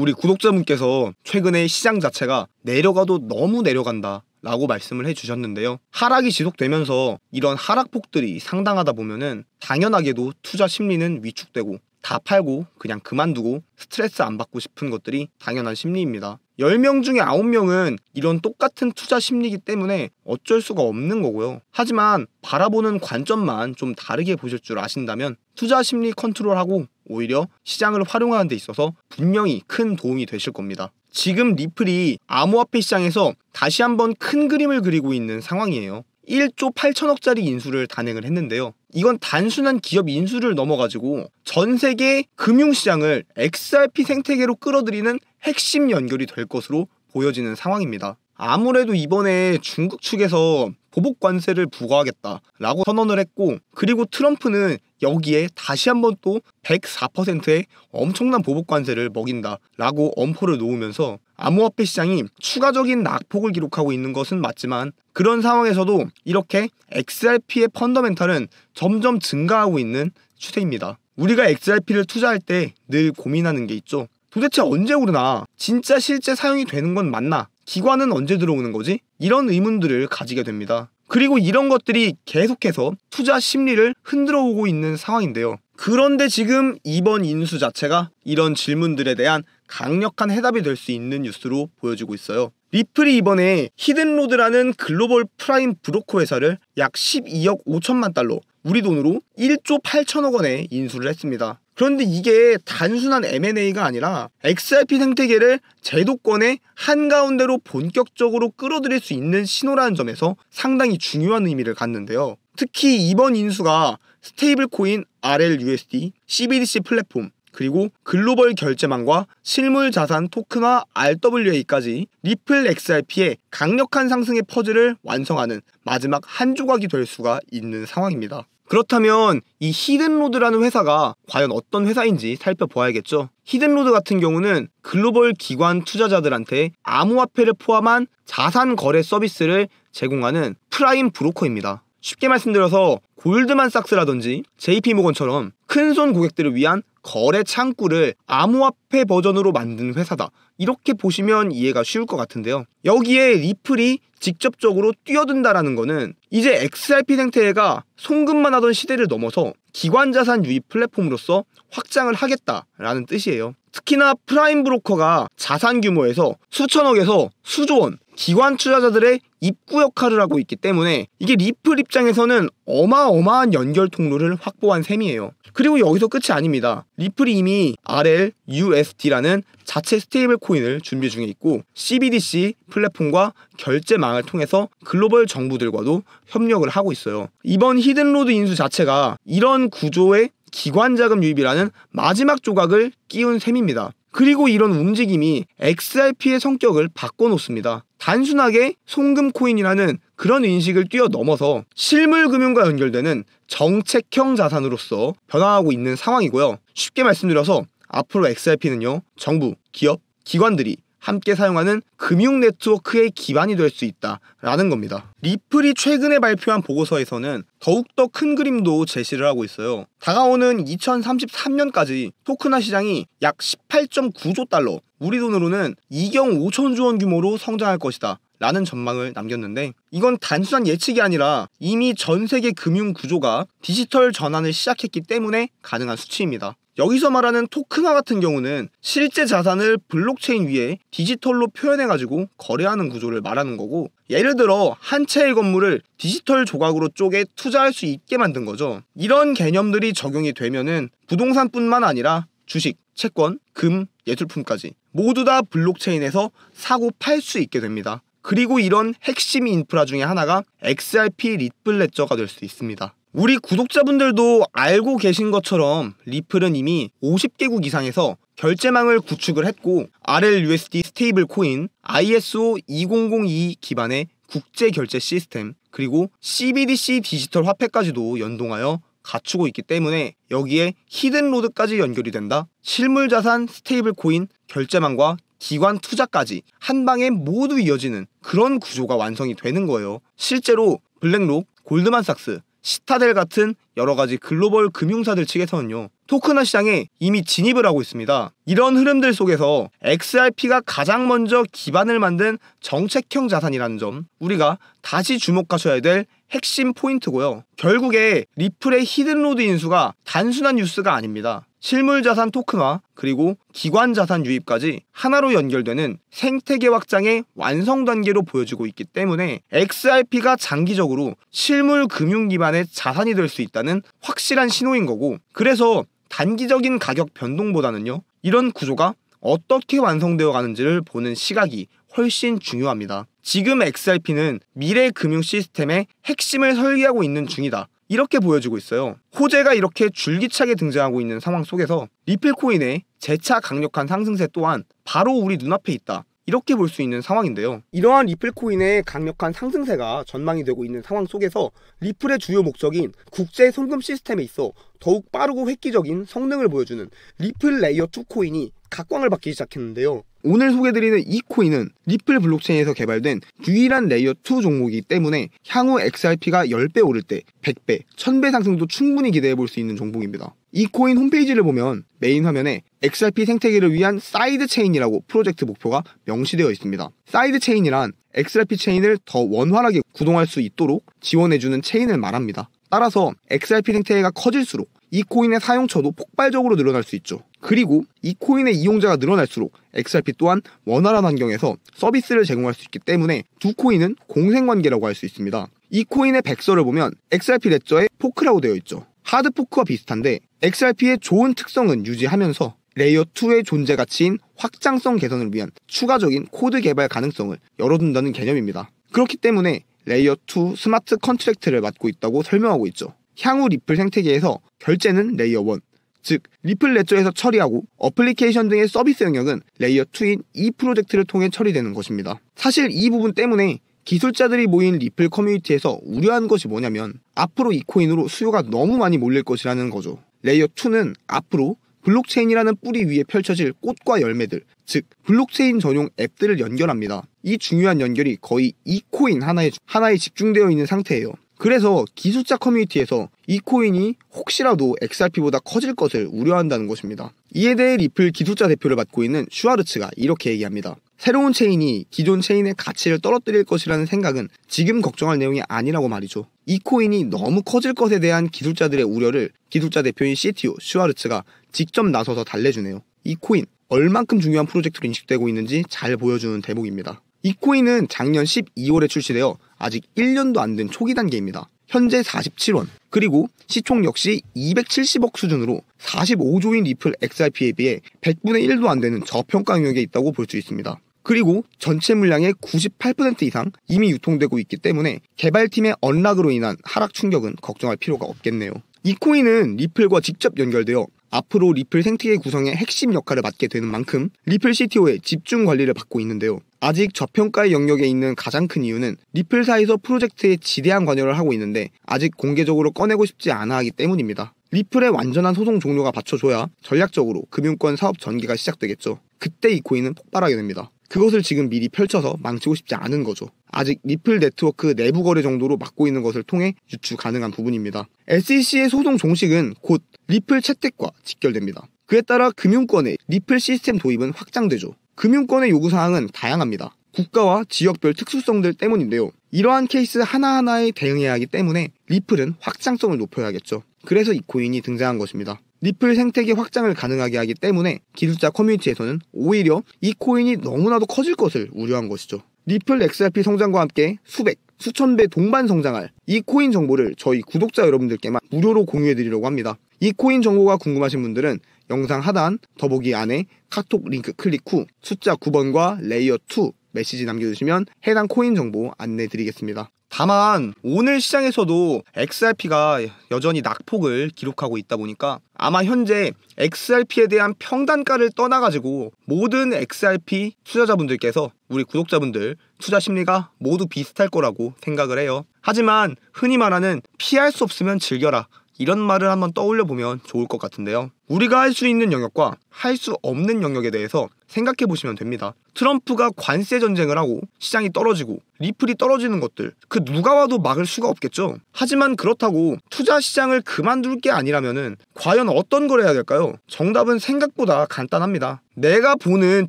우리 구독자분께서 최근에 시장 자체가 내려가도 너무 내려간다 라고 말씀을 해주셨는데요. 하락이 지속되면서 이런 하락폭들이 상당하다 보면은 당연하게도 투자 심리는 위축되고 다 팔고 그냥 그만두고 스트레스 안 받고 싶은 것들이 당연한 심리입니다. 10명 중에 9명은 이런 똑같은 투자 심리이기 때문에 어쩔 수가 없는 거고요. 하지만 바라보는 관점만 좀 다르게 보실 줄 아신다면 투자 심리 컨트롤하고 오히려 시장을 활용하는 데 있어서 분명히 큰 도움이 되실 겁니다. 지금 리플이 암호화폐 시장에서 다시 한번 큰 그림을 그리고 있는 상황이에요. 1조 8천억짜리 인수를 단행을 했는데요. 이건 단순한 기업 인수를 넘어가지고 전 세계 금융시장을 XRP 생태계로 끌어들이는 핵심 연결이 될 것으로 보여지는 상황입니다. 아무래도 이번에 중국 측에서 보복 관세를 부과하겠다라고 선언을 했고, 그리고 트럼프는 여기에 다시 한번 또 104%의 엄청난 보복 관세를 먹인다라고 엄포를 놓으면서 암호화폐 시장이 추가적인 낙폭을 기록하고 있는 것은 맞지만, 그런 상황에서도 이렇게 XRP의 펀더멘탈은 점점 증가하고 있는 추세입니다. 우리가 XRP를 투자할 때 늘 고민하는 게 있죠. 도대체 언제 오르나? 진짜 실제 사용이 되는 건 맞나? 기관은 언제 들어오는 거지? 이런 의문들을 가지게 됩니다. 그리고 이런 것들이 계속해서 투자 심리를 흔들어 오고 있는 상황인데요. 그런데 지금 이번 인수 자체가 이런 질문들에 대한 강력한 해답이 될 수 있는 뉴스로 보여지고 있어요. 리플이 이번에 히든로드라는 글로벌 프라임 브로커 회사를 약 12억 5천만 달러, 우리 돈으로 1조 8천억 원에 인수를 했습니다. 그런데 이게 단순한 M&A가 아니라 XRP 생태계를 제도권의 한가운데로 본격적으로 끌어들일 수 있는 신호라는 점에서 상당히 중요한 의미를 갖는데요. 특히 이번 인수가 스테이블 코인 RLUSD, CBDC 플랫폼, 그리고 글로벌 결제망과 실물 자산 토큰화 RWA까지 리플 XRP의 강력한 상승의 퍼즐을 완성하는 마지막 한 조각이 될 수가 있는 상황입니다. 그렇다면 이 히든로드라는 회사가 과연 어떤 회사인지 살펴봐야겠죠. 히든로드 같은 경우는 글로벌 기관 투자자들한테 암호화폐를 포함한 자산 거래 서비스를 제공하는 프라임 브로커입니다. 쉽게 말씀드려서 골드만삭스라든지 JP모건처럼 큰손 고객들을 위한 거래 창구를 암호화폐 버전으로 만든 회사다, 이렇게 보시면 이해가 쉬울 것 같은데요. 여기에 리플이 직접적으로 뛰어든다라는 거는 이제 XRP 생태계가 송금만 하던 시대를 넘어서 기관자산 유입 플랫폼으로서 확장을 하겠다라는 뜻이에요. 특히나 프라임 브로커가 자산 규모에서 수천억에서 수조 원, 기관 투자자들의 입구 역할을 하고 있기 때문에 이게 리플 입장에서는 어마어마한 연결 통로를 확보한 셈이에요. 그리고 여기서 끝이 아닙니다. 리플이 이미 RLUSD라는 자체 스테이블 코인을 준비 중에 있고, CBDC 플랫폼과 결제망을 통해서 글로벌 정부들과도 협력을 하고 있어요. 이번 히든로드 인수 자체가 이런 구조의 기관 자금 유입이라는 마지막 조각을 끼운 셈입니다. 그리고 이런 움직임이 XRP의 성격을 바꿔놓습니다. 단순하게 송금 코인이라는 그런 인식을 뛰어넘어서 실물 금융과 연결되는 정책형 자산으로서 변화하고 있는 상황이고요. 쉽게 말씀드려서 앞으로 XRP는요, 정부, 기업, 기관들이 함께 사용하는 금융 네트워크의 기반이 될 수 있다라는 겁니다. 리플이 최근에 발표한 보고서에서는 더욱더 큰 그림도 제시를 하고 있어요. 다가오는 2033년까지 토큰화 시장이 약 18.9조 달러, 우리 돈으로는 2경 5천조 원 규모로 성장할 것이다 라는 전망을 남겼는데, 이건 단순한 예측이 아니라 이미 전 세계 금융 구조가 디지털 전환을 시작했기 때문에 가능한 수치입니다. 여기서 말하는 토큰화 같은 경우는 실제 자산을 블록체인 위에 디지털로 표현해가지고 거래하는 구조를 말하는 거고, 예를 들어 한 채의 건물을 디지털 조각으로 쪼개 투자할 수 있게 만든 거죠. 이런 개념들이 적용이 되면은 부동산뿐만 아니라 주식, 채권, 금, 예술품까지 모두 다 블록체인에서 사고 팔 수 있게 됩니다. 그리고 이런 핵심 인프라 중에 하나가 XRP 리플레저가 될 수 있습니다. 우리 구독자분들도 알고 계신 것처럼 리플은 이미 50개국 이상에서 결제망을 구축을 했고, RLUSD 스테이블 코인, ISO 2002 기반의 국제 결제 시스템, 그리고 CBDC 디지털 화폐까지도 연동하여 갖추고 있기 때문에 여기에 히든로드까지 연결이 된다. 실물자산, 스테이블 코인, 결제망과 기관 투자까지 한 방에 모두 이어지는 그런 구조가 완성이 되는 거예요. 실제로 블랙록, 골드만삭스, 시타델 같은 여러가지 글로벌 금융사들 측에서는요, 토큰화 시장에 이미 진입을 하고 있습니다. 이런 흐름들 속에서 XRP가 가장 먼저 기반을 만든 정책형 자산이라는 점, 우리가 다시 주목하셔야 될 핵심 포인트고요. 결국에 리플의 히든로드 인수가 단순한 뉴스가 아닙니다. 실물자산 토큰화, 그리고 기관자산 유입까지 하나로 연결되는 생태계 확장의 완성 단계로 보여지고 있기 때문에 XRP가 장기적으로 실물 금융 기반의 자산이 될 수 있다는 확실한 신호인 거고, 그래서 단기적인 가격 변동보다는요, 이런 구조가 어떻게 완성되어 가는지를 보는 시각이 훨씬 중요합니다. 지금 XRP는 미래 금융 시스템의 핵심을 설계하고 있는 중이다, 이렇게 보여지고 있어요. 호재가 이렇게 줄기차게 등장하고 있는 상황 속에서 리플 코인의 재차 강력한 상승세 또한 바로 우리 눈앞에 있다, 이렇게 볼 수 있는 상황인데요. 이러한 리플 코인의 강력한 상승세가 전망이 되고 있는 상황 속에서 리플의 주요 목적인 국제 송금 시스템에 있어 더욱 빠르고 획기적인 성능을 보여주는 리플 레이어 2 코인이 각광을 받기 시작했는데요. 오늘 소개드리는 이 코인은 리플 블록체인에서 개발된 유일한 레이어 2 종목이기 때문에 향후 XRP가 10배 오를 때 100배, 1000배 상승도 충분히 기대해 볼 수 있는 종목입니다. 이 코인 홈페이지를 보면 메인 화면에 XRP 생태계를 위한 사이드 체인이라고 프로젝트 목표가 명시되어 있습니다. 사이드 체인이란 XRP 체인을 더 원활하게 구동할 수 있도록 지원해주는 체인을 말합니다. 따라서 XRP 생태계가 커질수록 이 코인의 사용처도 폭발적으로 늘어날 수 있죠. 그리고 이 코인의 이용자가 늘어날수록 XRP 또한 원활한 환경에서 서비스를 제공할 수 있기 때문에 두 코인은 공생관계라고 할 수 있습니다. 이 코인의 백서를 보면 XRP 레저에 포크라고 되어 있죠. 하드 포크와 비슷한데 XRP의 좋은 특성은 유지하면서 레이어 2의 존재 가치인 확장성 개선을 위한 추가적인 코드 개발 가능성을 열어둔다는 개념입니다. 그렇기 때문에 레이어 2 스마트 컨트랙트를 맡고 있다고 설명하고 있죠. 향후 리플 생태계에서 결제는 레이어 1, 즉 리플 레저에서 처리하고 어플리케이션 등의 서비스 영역은 레이어 2인 이 프로젝트를 통해 처리되는 것입니다. 사실 이 부분 때문에 기술자들이 모인 리플 커뮤니티에서 우려한 것이 뭐냐면 앞으로 이 코인으로 수요가 너무 많이 몰릴 것이라는 거죠. 레이어 2는 앞으로 블록체인이라는 뿌리 위에 펼쳐질 꽃과 열매들, 즉 블록체인 전용 앱들을 연결합니다. 이 중요한 연결이 거의 이 코인 하나에 집중되어 있는 상태예요. 그래서 기술자 커뮤니티에서 이 코인이 혹시라도 XRP보다 커질 것을 우려한다는 것입니다. 이에 대해 리플 기술자 대표를 맡고 있는 슈와르츠가 이렇게 얘기합니다. 새로운 체인이 기존 체인의 가치를 떨어뜨릴 것이라는 생각은 지금 걱정할 내용이 아니라고 말이죠. 이 코인이 너무 커질 것에 대한 기술자들의 우려를 기술자 대표인 CTO 슈와르츠가 직접 나서서 달래주네요. 이 코인 얼만큼 중요한 프로젝트로 인식되고 있는지 잘 보여주는 대목입니다. 이 코인은 작년 12월에 출시되어 아직 1년도 안 된 초기 단계입니다. 현재 47원, 그리고 시총 역시 270억 수준으로 45조인 리플 XRP에 비해 100분의 1도 안 되는 저평가 영역에 있다고 볼 수 있습니다. 그리고 전체 물량의 98% 이상 이미 유통되고 있기 때문에 개발팀의 언락으로 인한 하락 충격은 걱정할 필요가 없겠네요. 이 코인은 리플과 직접 연결되어 앞으로 리플 생태계 구성의 핵심 역할을 맡게 되는 만큼 리플 CTO의 집중 관리를 받고 있는데요. 아직 저평가의 영역에 있는 가장 큰 이유는 리플사에서 프로젝트에 지대한 관여를 하고 있는데 아직 공개적으로 꺼내고 싶지 않아 하기 때문입니다. 리플의 완전한 소송 종료가 받쳐줘야 전략적으로 금융권 사업 전개가 시작되겠죠. 그때 이 코인은 폭발하게 됩니다. 그것을 지금 미리 펼쳐서 망치고 싶지 않은 거죠. 아직 리플 네트워크 내부 거래 정도로 맡고 있는 것을 통해 유추 가능한 부분입니다. SEC의 소송 종식은 곧 리플 채택과 직결됩니다. 그에 따라 금융권의 리플 시스템 도입은 확장되죠. 금융권의 요구사항은 다양합니다. 국가와 지역별 특수성들 때문인데요. 이러한 케이스 하나하나에 대응해야 하기 때문에 리플은 확장성을 높여야겠죠. 그래서 이 코인이 등장한 것입니다. 리플 생태계 확장을 가능하게 하기 때문에 기술자 커뮤니티에서는 오히려 이 코인이 너무나도 커질 것을 우려한 것이죠. 리플 XRP 성장과 함께 수백, 수천 배 동반 성장할 이 코인 정보를 저희 구독자 여러분들께만 무료로 공유해드리려고 합니다. 이 코인 정보가 궁금하신 분들은 영상 하단 더보기 안에 카톡 링크 클릭 후 숫자 9번과 레이어 2 메시지 남겨주시면 해당 코인 정보 안내드리겠습니다. 다만 오늘 시장에서도 XRP가 여전히 낙폭을 기록하고 있다 보니까 아마 현재 XRP에 대한 평단가를 떠나가지고 모든 XRP 투자자분들께서 우리 구독자분들 투자 심리가 모두 비슷할 거라고 생각을 해요. 하지만 흔히 말하는 피할 수 없으면 즐겨라, 이런 말을 한번 떠올려 보면 좋을 것 같은데요. 우리가 할 수 있는 영역과 할 수 없는 영역에 대해서 생각해 보시면 됩니다. 트럼프가 관세 전쟁을 하고 시장이 떨어지고 리플이 떨어지는 것들, 그 누가 와도 막을 수가 없겠죠. 하지만 그렇다고 투자 시장을 그만둘 게 아니라면은 과연 어떤 걸 해야 될까요? 정답은 생각보다 간단합니다. 내가 보는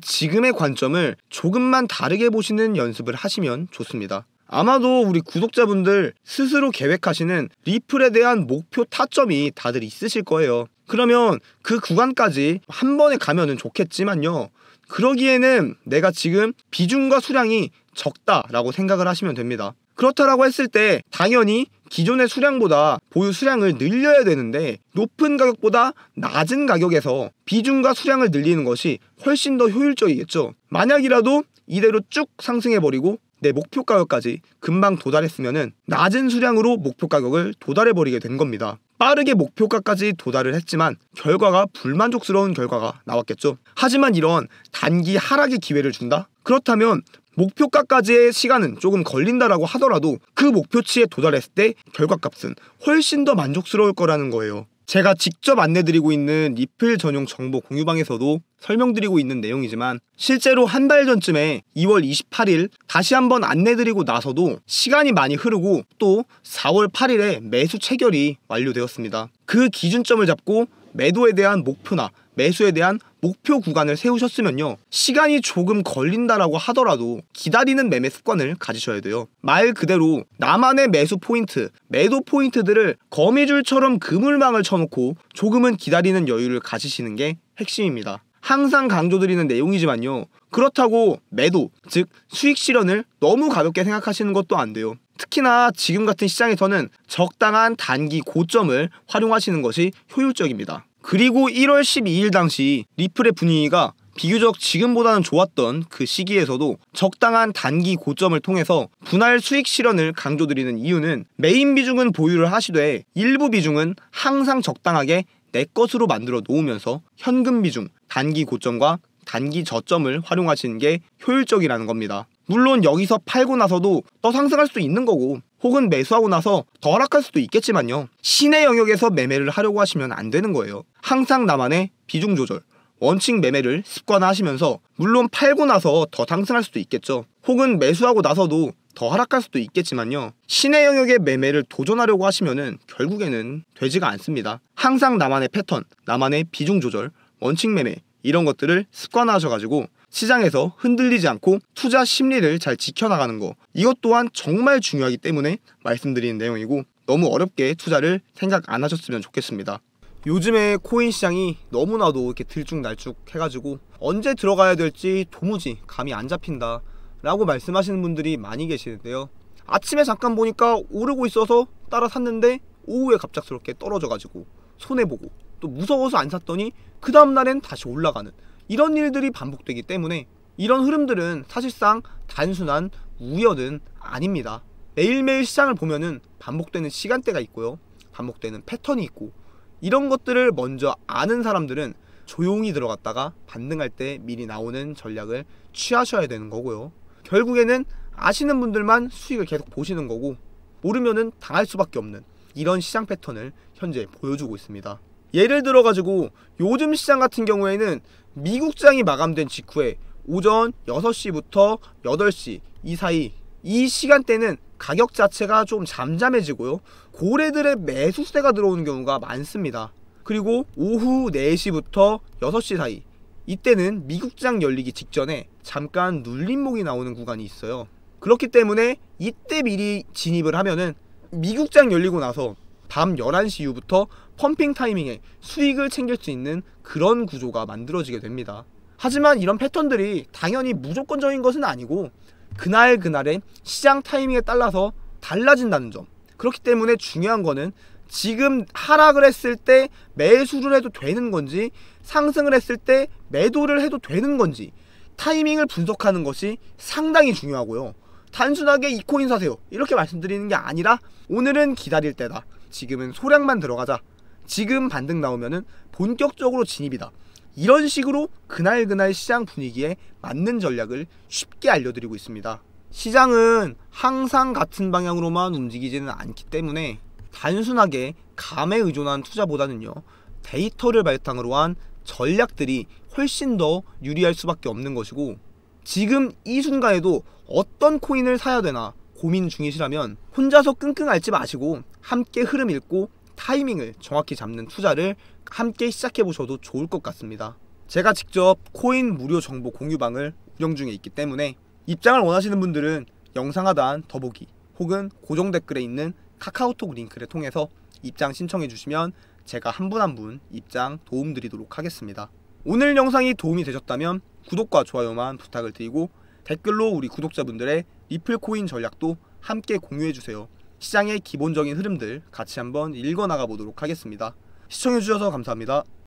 지금의 관점을 조금만 다르게 보시는 연습을 하시면 좋습니다. 아마도 우리 구독자분들 스스로 계획하시는 리플에 대한 목표 타점이 다들 있으실 거예요. 그러면 그 구간까지 한 번에 가면은 좋겠지만요, 그러기에는 내가 지금 비중과 수량이 적다라고 생각을 하시면 됩니다. 그렇다라고 했을 때 당연히 기존의 수량보다 보유 수량을 늘려야 되는데, 높은 가격보다 낮은 가격에서 비중과 수량을 늘리는 것이 훨씬 더 효율적이겠죠. 만약이라도 이대로 쭉 상승해버리고 내 목표 가격까지 금방 도달했으면은 낮은 수량으로 목표 가격을 도달해버리게 된 겁니다. 빠르게 목표가까지 도달을 했지만 결과가 불만족스러운 결과가 나왔겠죠. 하지만 이런 단기 하락의 기회를 준다? 그렇다면 목표가까지의 시간은 조금 걸린다라고 하더라도 그 목표치에 도달했을 때 결과값은 훨씬 더 만족스러울 거라는 거예요. 제가 직접 안내드리고 있는 리플 전용 정보 공유방에서도 설명드리고 있는 내용이지만, 실제로 한 달 전쯤에 2월 28일 다시 한번 안내드리고 나서도 시간이 많이 흐르고 또 4월 8일에 매수 체결이 완료되었습니다. 그 기준점을 잡고 매도에 대한 목표나 매수에 대한 목표 구간을 세우셨으면요, 시간이 조금 걸린다라고 하더라도 기다리는 매매 습관을 가지셔야 돼요. 말 그대로 나만의 매수 포인트, 매도 포인트들을 거미줄처럼 그물망을 쳐놓고 조금은 기다리는 여유를 가지시는 게 핵심입니다. 항상 강조드리는 내용이지만요, 그렇다고 매도, 즉 수익 실현을 너무 가볍게 생각하시는 것도 안 돼요. 특히나 지금 같은 시장에서는 적당한 단기 고점을 활용하시는 것이 효율적입니다. 그리고 1월 12일 당시 리플의 분위기가 비교적 지금보다는 좋았던 그 시기에서도 적당한 단기 고점을 통해서 분할 수익 실현을 강조드리는 이유는, 메인 비중은 보유를 하시되 일부 비중은 항상 적당하게 내 것으로 만들어 놓으면서 현금 비중, 단기 고점과 단기 저점을 활용하시는 게 효율적이라는 겁니다. 물론 여기서 팔고 나서도 더 상승할 수도 있는 거고, 혹은 매수하고 나서 더 하락할 수도 있겠지만요, 신의 영역에서 매매를 하려고 하시면 안 되는 거예요. 항상 나만의 비중 조절, 원칙 매매를 습관화하시면서, 물론 팔고 나서 더 상승할 수도 있겠죠. 혹은 매수하고 나서도 더 하락할 수도 있겠지만요, 신의 영역의 매매를 도전하려고 하시면은 결국에는 되지가 않습니다. 항상 나만의 패턴, 나만의 비중 조절, 원칙 매매, 이런 것들을 습관화하셔가지고 시장에서 흔들리지 않고 투자 심리를 잘 지켜나가는 거, 이것 또한 정말 중요하기 때문에 말씀드리는 내용이고, 너무 어렵게 투자를 생각 안 하셨으면 좋겠습니다. 요즘에 코인 시장이 너무나도 이렇게 들쭉날쭉 해가지고 언제 들어가야 될지 도무지 감이 안 잡힌다 라고 말씀하시는 분들이 많이 계시는데요, 아침에 잠깐 보니까 오르고 있어서 따라 샀는데 오후에 갑작스럽게 떨어져가지고 손해보고 또 무서워서 안 샀더니 그 다음날엔 다시 올라가는 이런 일들이 반복되기 때문에, 이런 흐름들은 사실상 단순한 우연은 아닙니다. 매일매일 시장을 보면은 반복되는 시간대가 있고요, 반복되는 패턴이 있고, 이런 것들을 먼저 아는 사람들은 조용히 들어갔다가 반등할 때 미리 나오는 전략을 취하셔야 되는 거고요, 결국에는 아시는 분들만 수익을 계속 보시는 거고, 모르면은 당할 수밖에 없는 이런 시장 패턴을 현재 보여주고 있습니다. 예를 들어 가지고 요즘 시장 같은 경우에는 미국장이 마감된 직후에 오전 6시부터 8시 이 사이, 이 시간대는 가격 자체가 좀 잠잠해지고요, 고래들의 매수세가 들어오는 경우가 많습니다. 그리고 오후 4시부터 6시 사이, 이때는 미국장 열리기 직전에 잠깐 눌림목이 나오는 구간이 있어요. 그렇기 때문에 이때 미리 진입을 하면은 미국장 열리고 나서 밤 11시 이후부터 펌핑 타이밍에 수익을 챙길 수 있는 그런 구조가 만들어지게 됩니다. 하지만 이런 패턴들이 당연히 무조건적인 것은 아니고 그날그날의 시장 타이밍에 따라서 달라진다는 점, 그렇기 때문에 중요한 거는 지금 하락을 했을 때 매수를 해도 되는 건지, 상승을 했을 때 매도를 해도 되는 건지, 타이밍을 분석하는 것이 상당히 중요하고요, 단순하게 이 코인 사세요 이렇게 말씀드리는 게 아니라, 오늘은 기다릴 때다, 지금은 소량만 들어가자, 지금 반등 나오면은 본격적으로 진입이다, 이런 식으로 그날그날 시장 분위기에 맞는 전략을 쉽게 알려드리고 있습니다. 시장은 항상 같은 방향으로만 움직이지는 않기 때문에 단순하게 감에 의존한 투자보다는요, 데이터를 바탕으로 한 전략들이 훨씬 더 유리할 수밖에 없는 것이고, 지금 이 순간에도 어떤 코인을 사야 되나 고민 중이시라면 혼자서 끙끙 앓지 마시고 함께 흐름 읽고 타이밍을 정확히 잡는 투자를 함께 시작해 보셔도 좋을 것 같습니다. 제가 직접 코인 무료 정보 공유방을 운영 중에 있기 때문에 입장을 원하시는 분들은 영상 하단 더보기 혹은 고정 댓글에 있는 카카오톡 링크를 통해서 입장 신청해 주시면 제가 한 분 한 분 입장 도움 드리도록 하겠습니다. 오늘 영상이 도움이 되셨다면 구독과 좋아요만 부탁을 드리고 댓글로 우리 구독자분들의 리플 코인 전략도 함께 공유해 주세요. 시장의 기본적인 흐름들 같이 한번 읽어나가 보도록 하겠습니다. 시청해 주셔서 감사합니다.